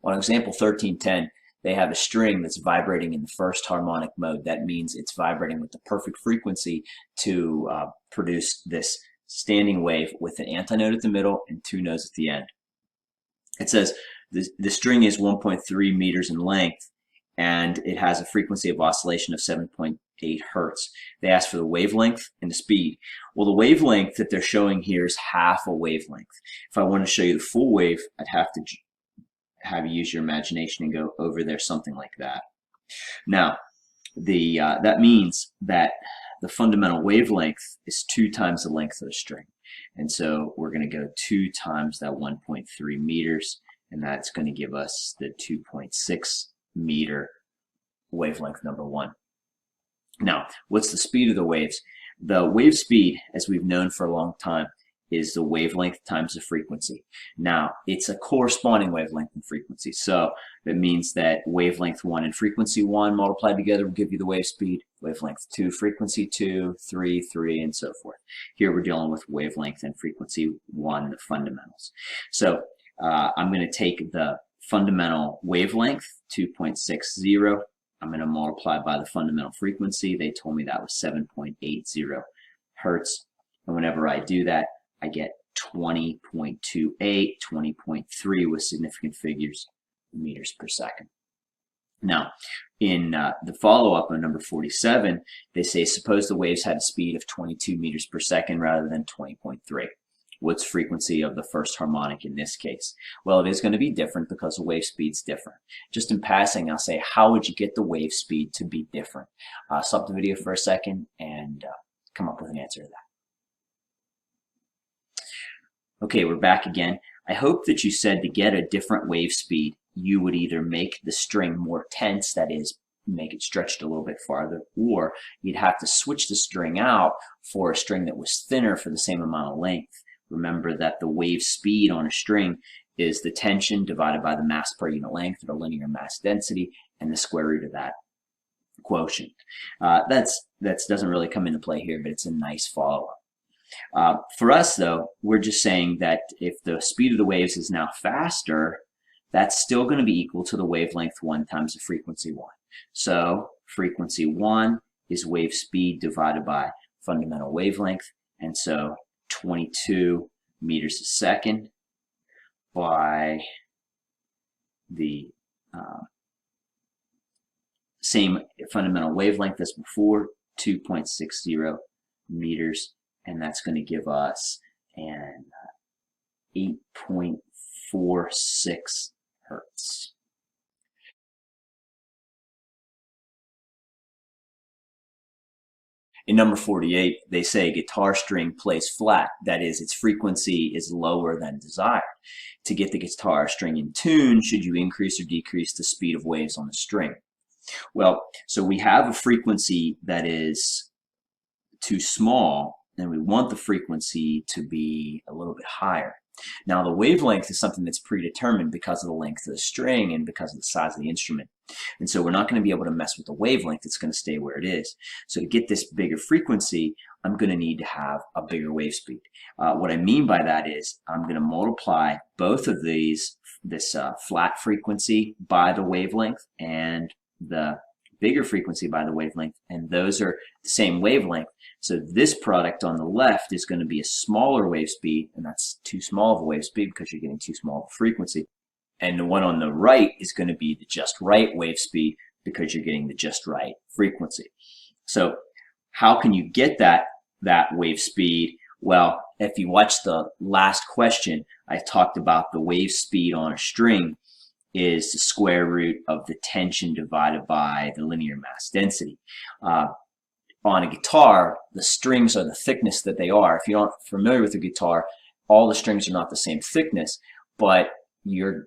On example 1310, they have a string that's vibrating in the first harmonic mode. That means it's vibrating with the perfect frequency to produce this standing wave with an antinode at the middle and two nodes at the end. It says the string is 1.3 meters in length, and it has a frequency of oscillation of 7.8 hertz. They ask for the wavelength and the speed. Well, the wavelength that they're showing here is half a wavelength. If I want to show you the full wave, I'd have to have you use your imagination and go over there something like that. Now, that means that the fundamental wavelength is 2 times the length of the string. And so we're going to go 2 times that 1.3 meters, and that's going to give us the 2.6 meter wavelength number 1. Now, what's the speed of the waves? The wave speed, as we've known for a long time, is the wavelength times the frequency. Now, it's a corresponding wavelength and frequency. So that means that wavelength 1 and frequency 1 multiplied together will give you the wave speed. Wavelength 2, frequency 2, 3, 3, and so forth. Here we're dealing with wavelength and frequency 1, the fundamentals. So I'm going to take the fundamental wavelength, 2.60. I'm going to multiply by the fundamental frequency. They told me that was 7.80 hertz. And whenever I do that, I get 20.28, 20.3 with significant figures, meters per second. Now, in the follow-up on number 47, they say, suppose the waves had a speed of 22 meters per second rather than 20.3. What's frequency of the first harmonic in this case? Well, it is going to be different because the wave speed's different. Just in passing, I'll say, how would you get the wave speed to be different? Stop the video for a second and come up with an answer to that. Okay, we're back again. I hope that you said to get a different wave speed, you would either make the string more tense, that is, make it stretched a little bit farther, or you'd have to switch the string out for a string that was thinner for the same amount of length. Remember that the wave speed on a string is the tension divided by the mass per unit length, or linear mass density, and the square root of that quotient. That doesn't really come into play here, but it's a nice follow-up. For us, though, we're just saying that if the speed of the waves is now faster, that's still going to be equal to the wavelength 1 times the frequency 1. So frequency 1 is wave speed divided by fundamental wavelength, and so 22 meters a second by the same fundamental wavelength as before, 2.60 meters, and that's going to give us an 8.46 hertz. In number 48, they say a guitar string plays flat. That is, its frequency is lower than desired. To get the guitar string in tune, should you increase or decrease the speed of waves on the string? Well, so we have a frequency that is too small, and we want the frequency to be a little bit higher. Now, the wavelength is something that's predetermined because of the length of the string and because of the size of the instrument. And so we're not going to be able to mess with the wavelength. It's going to stay where it is. So to get this bigger frequency, I'm going to need to have a bigger wave speed. What I mean by that is I'm going to multiply both of these, this flat frequency by the wavelength and the bigger frequency by the wavelength, and those are the same wavelength. So this product on the left is going to be a smaller wave speed, and that's too small of a wave speed because you're getting too small of a frequency. And the one on the right is going to be the just right wave speed because you're getting the just right frequency. So how can you get that wave speed? Well, if you watch the last question, I talked about the wave speed on a string is the square root of the tension divided by the linear mass density. On a guitar, the strings are the thickness that they are. If you're not familiar with a guitar, all the strings are not the same thickness, but you're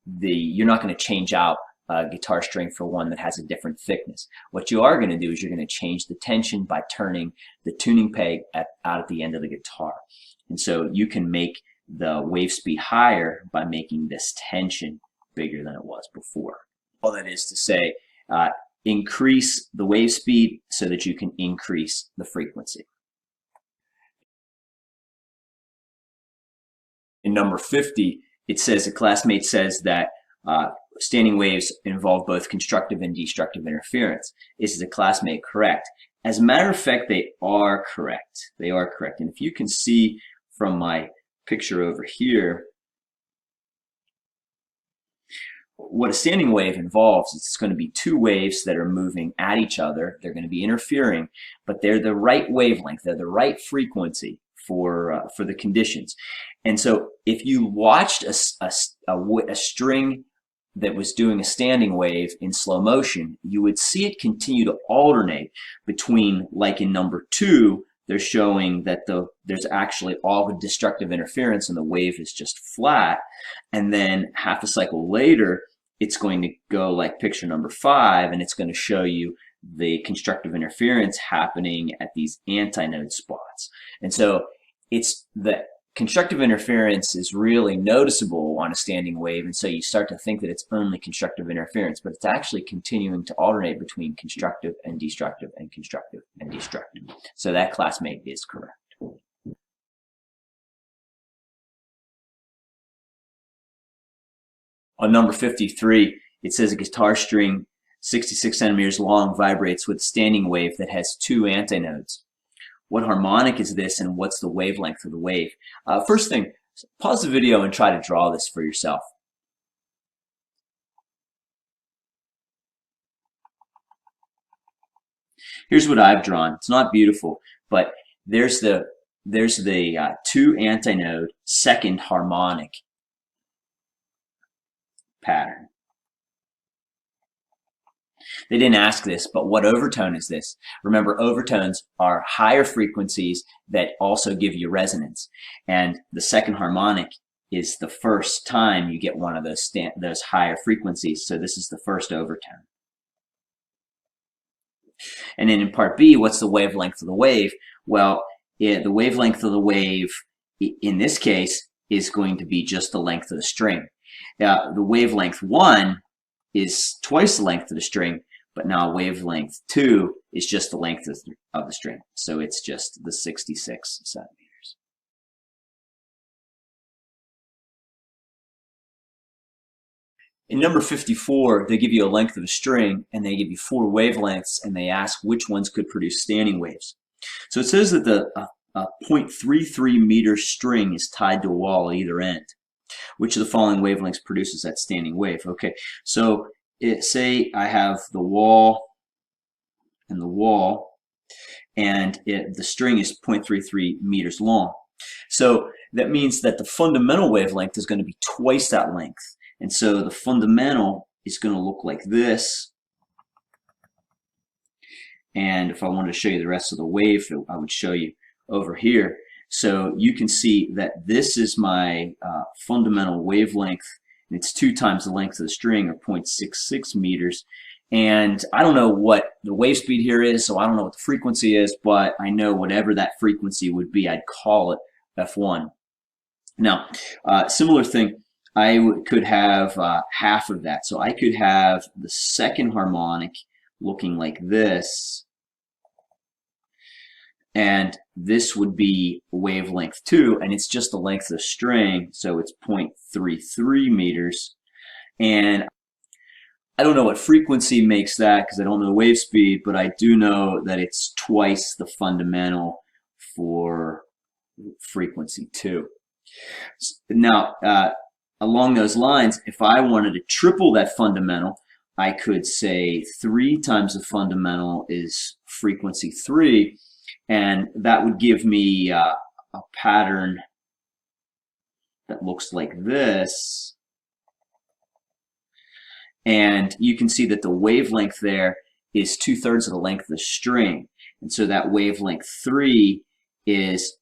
not going to change out a guitar string for one that has a different thickness. What you are going to do is you're going to change the tension by turning the tuning peg out at the end of the guitar. And so you can make the wave speed higher by making this tension bigger than it was before. All that is to say, increase the wave speed so that you can increase the frequency. In number 50, it says, a classmate says that standing waves involve both constructive and destructive interference. Is the classmate correct? As a matter of fact, they are correct. They are correct. And if you can see from my picture over here, what a standing wave involves, it's going to be two waves that are moving at each other. They're going to be interfering, but they're the right wavelength. They're the right frequency for the conditions. And so if you watched a string that was doing a standing wave in slow motion, you would see it continue to alternate between, like in number 2, they're showing that there's actually all the destructive interference and the wave is just flat. And then half a cycle later, it's going to go like picture number 5, and it's going to show you the constructive interference happening at these antinode spots. And so it's the constructive interference is really noticeable on a standing wave, and so you start to think that it's only constructive interference, but it's actually continuing to alternate between constructive and destructive and constructive and destructive. So that classmate is correct. On number 53, it says a guitar string 66 centimeters long vibrates with a standing wave that has 2 antinodes. What harmonic is this, and what's the wavelength of the wave? First thing, pause the video and try to draw this for yourself. Here's what I've drawn. It's not beautiful, but there's the 2 antinode second harmonic pattern. They didn't ask this, but what overtone is this? Remember, overtones are higher frequencies that also give you resonance. And the second harmonic is the first time you get one of those higher frequencies. So this is the first overtone. And then in part B, what's the wavelength of the wave? Well, the wavelength of the wave in this case is going to be just the length of the string. The wavelength 1 is twice the length of the string, but now wavelength 2 is just the length of the string. So it's just the 66 centimeters. In number 54, they give you a length of a string, and they give you 4 wavelengths, and they ask which ones could produce standing waves. So it says that the 0.33 meter string is tied to a wall at either end. Which of the following wavelengths produces that standing wave? Okay, so say I have the wall and the wall, and the string is 0.33 meters long. So that means that the fundamental wavelength is going to be twice that length. And so the fundamental is going to look like this. And if I wanted to show you the rest of the wave, I would show you over here. So you can see that this is my fundamental wavelength, and it's 2 times the length of the string, or 0.66 meters. And I don't know what the wave speed here is, so I don't know what the frequency is, but I know whatever that frequency would be, I'd call it F1. Now, similar thing, I could have half of that. So I could have the second harmonic looking like this, and this would be wavelength 2, and it's just the length of the string, so it's 0.33 meters. And I don't know what frequency makes that because I don't know the wave speed, but I do know that it's twice the fundamental for frequency 2. Now, along those lines, if I wanted to triple that fundamental, I could say 3 times the fundamental is frequency 3, and that would give me a pattern that looks like this. And you can see that the wavelength there is 2/3 of the length of the string. And so that wavelength 3 is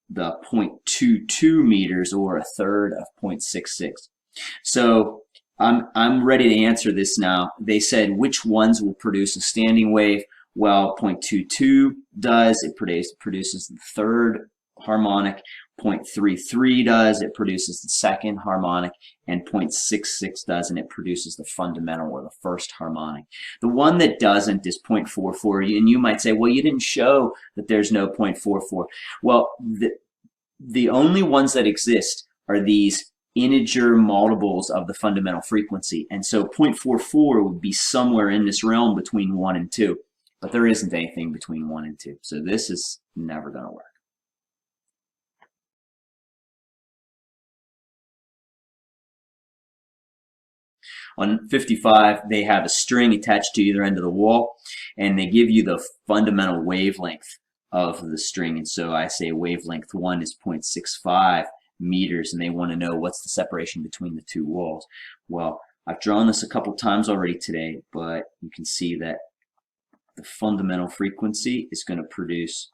the 0.22 meters, or 1/3 of 0.66. So I'm ready to answer this now. They said which ones will produce a standing wave. Well, 0.22 does. It produces the third harmonic. 0.33 does. It produces the second harmonic. And 0.66 does, and it produces the fundamental, or the first harmonic. The one that doesn't is 0.44. And you might say, well, you didn't show that there's no 0.44. Well, the only ones that exist are these integer multiples of the fundamental frequency. And so 0.44 would be somewhere in this realm between 1 and 2. But there isn't anything between 1 and 2. So this is never going to work. On 55, they have a string attached to either end of the wall, and they give you the fundamental wavelength of the string. And so I say wavelength 1 is 0.65 meters, and they want to know what's the separation between the two walls. Well, I've drawn this a couple times already today, but you can see that the fundamental frequency is going to produce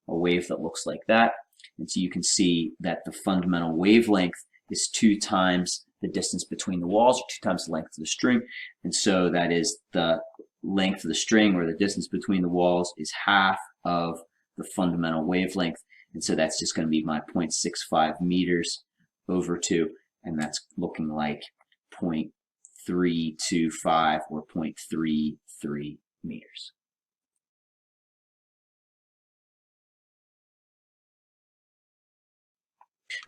a wave that looks like that. And so you can see that the fundamental wavelength is 2 times the distance between the walls, or 2 times the length of the string. And so that is the length of the string, or the distance between the walls, is half of the fundamental wavelength. And so that's just going to be my 0.65 meters over 2. And that's looking like 0.325 or 0.33 meters.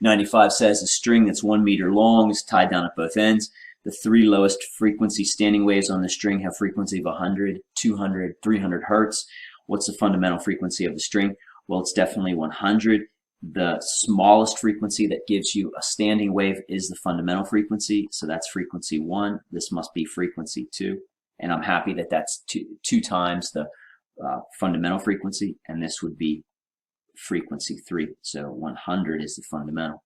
'95 says a string that's 1 meter long is tied down at both ends. The 3 lowest frequency standing waves on the string have frequency of 100, 200, 300 hertz. What's the fundamental frequency of the string? Well, it's definitely 100. The smallest frequency that gives you a standing wave is the fundamental frequency, so that's frequency 1. This must be frequency 2, and I'm happy that that's two times the fundamental frequency, and this would be frequency 3. So 100 is the fundamental.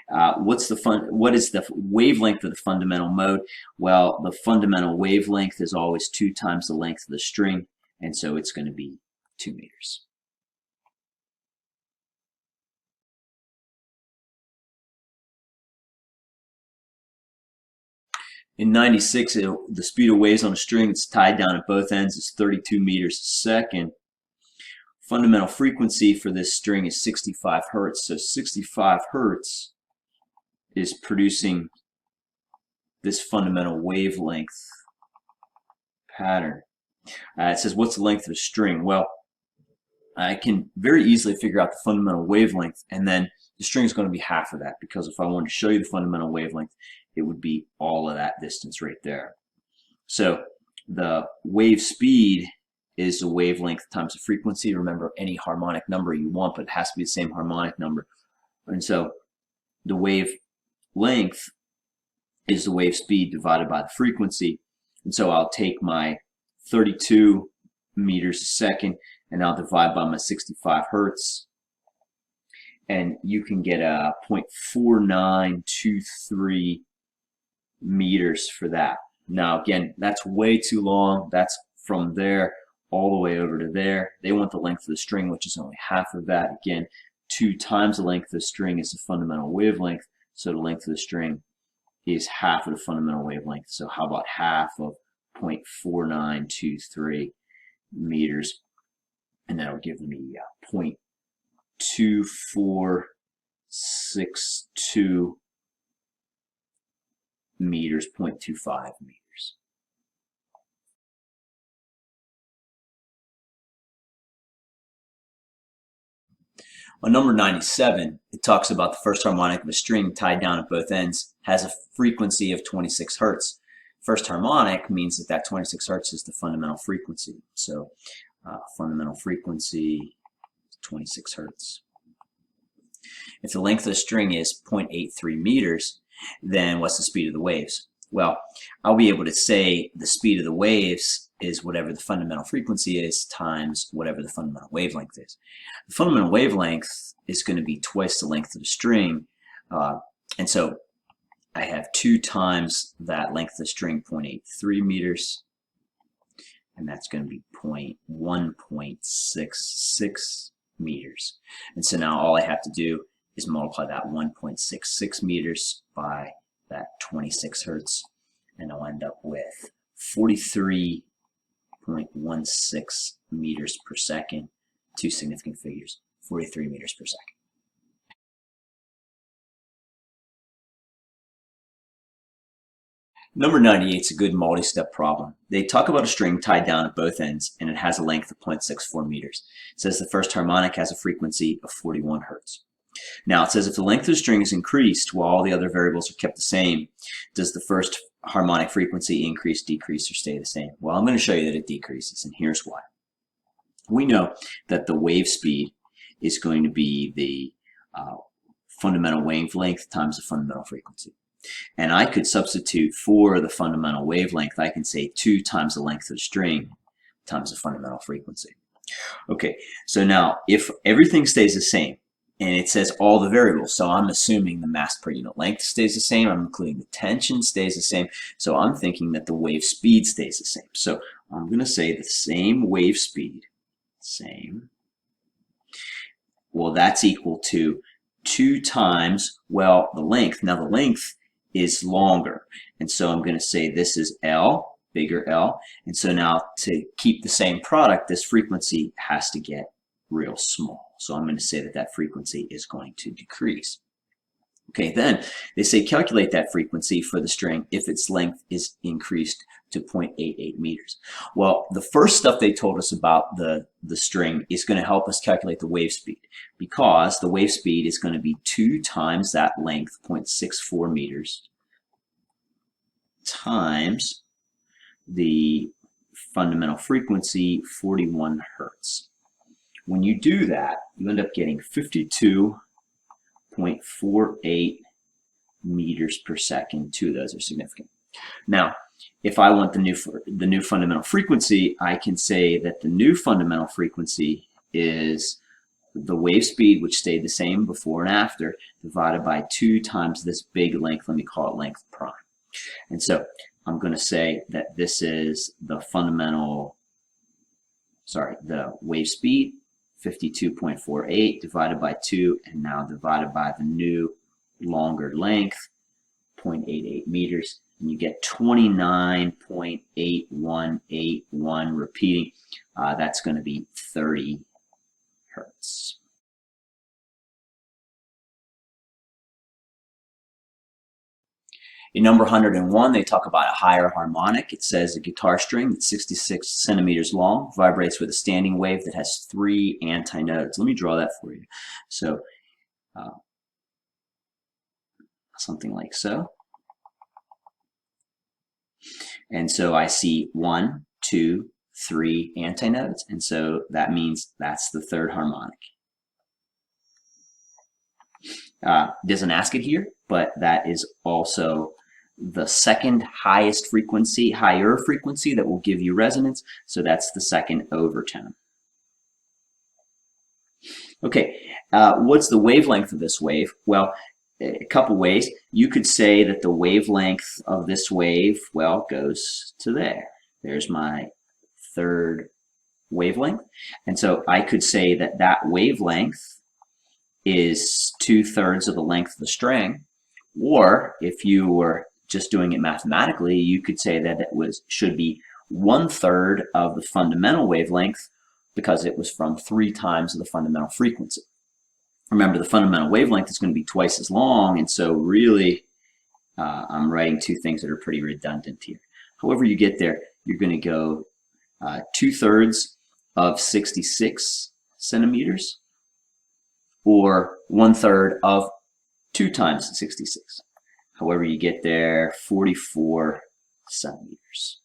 What is the wavelength of the fundamental mode? Well, the fundamental wavelength is always 2 times the length of the string, and so it's going to be 2 meters. In 96, the speed of waves on a string that's tied down at both ends is 32 meters a second. Fundamental frequency for this string is 65 hertz. So 65 hertz is producing this fundamental wavelength pattern. It says, what's the length of the string? Well, I can very easily figure out the fundamental wavelength, and then the string is going to be half of that, because if I wanted to show you the fundamental wavelength, it would be all of that distance right there. So the wave speed is the wavelength times the frequency. Remember, any harmonic number you want, but it has to be the same harmonic number. And so the wave length is the wave speed divided by the frequency. And so I'll take my 32 meters a second and I'll divide by my 65 hertz. And you can get a 0.4923 meters for that. Now, again, that's way too long. That's from there all the way over to there. They want the length of the string, which is only half of that. Again, 2 times the length of the string is the fundamental wavelength, so the length of the string is half of the fundamental wavelength. So how about half of 0.4923 meters? And that'll give me 0.2462 meters, 0.25 meters. On number 97, it talks about the first harmonic of a string tied down at both ends has a frequency of 26 hertz. First harmonic means that that 26 hertz is the fundamental frequency. So fundamental frequency, 26 hertz. If the length of the string is 0.83 meters, then what's the speed of the waves? Well, I'll be able to say the speed of the waves is whatever the fundamental frequency is times whatever the fundamental wavelength is. The fundamental wavelength is going to be twice the length of the string, and so I have 2 times that length of the string, 0.83 meters, and that's going to be 1.66 meters. And so now all I have to do is multiply that 1.66 meters by that 26 hertz, and I'll end up with 43.16 meters per second. 2 significant figures, 43 meters per second. Number 98 is a good multi-step problem. They talk about a string tied down at both ends, and it has a length of 0.64 meters. It says the first harmonic has a frequency of 41 hertz. Now it says if the length of the string is increased while all the other variables are kept the same, does the first harmonic frequency increase, decrease, or stay the same? Well, I'm going to show you that it decreases, and here's why. We know that the wave speed is going to be the fundamental wavelength times the fundamental frequency. And I could substitute for the fundamental wavelength, I can say 2 times the length of the string times the fundamental frequency. Okay, so now if everything stays the same, and it says all the variables, so I'm assuming the mass per unit length stays the same, I'm including the tension stays the same, so I'm thinking that the wave speed stays the same. So I'm going to say the same wave speed, well, that's equal to 2 times, well, the length. Now the length is longer, and so I'm going to say this is L, bigger L, and so now to keep the same product, this frequency has to get real small. So I'm going to say that that frequency is going to decrease. Okay, then they say calculate that frequency for the string if its length is increased to 0.88 meters. Well, the first stuff they told us about the string is going to help us calculate the wave speed, because the wave speed is going to be 2 times that length, 0.64 meters, times the fundamental frequency, 41 hertz. When you do that, you end up getting 52.48 meters per second. 2 of those are significant. Now, if I want the new fundamental frequency, I can say that the new fundamental frequency is the wave speed, which stayed the same before and after, divided by 2 times this big length. Let me call it length prime. And so I'm going to say that this is the the wave speed, 52.48 divided by 2, and now divided by the new longer length, 0.88 meters, and you get 29.8181 repeating. That's going to be 30 hertz. In number 101, they talk about a higher harmonic. It says a guitar string that's 66 centimeters long vibrates with a standing wave that has 3 antinodes. Let me draw that for you. So something like so. And so I see 1, 2, 3 antinodes, and so that means that's the third harmonic. Doesn't ask it here, but that is also the second highest frequency, higher frequency that will give you resonance, so that's the second overtone. Okay, what's the wavelength of this wave? Well, a couple ways. You could say that the wavelength of this wave, well, goes to there. There's my third wavelength. And so I could say that that wavelength is 2/3 of the length of the string. Or if you were just doing it mathematically, you could say that it should be 1/3 of the fundamental wavelength, because it was from 3 times the fundamental frequency. Remember, the fundamental wavelength is going to be twice as long, and so really I'm writing 2 things that are pretty redundant here. However you get there, you're going to go 2/3 of 66 centimeters, or 1/3 of 2 times 66. However you get there, 44 centimeters.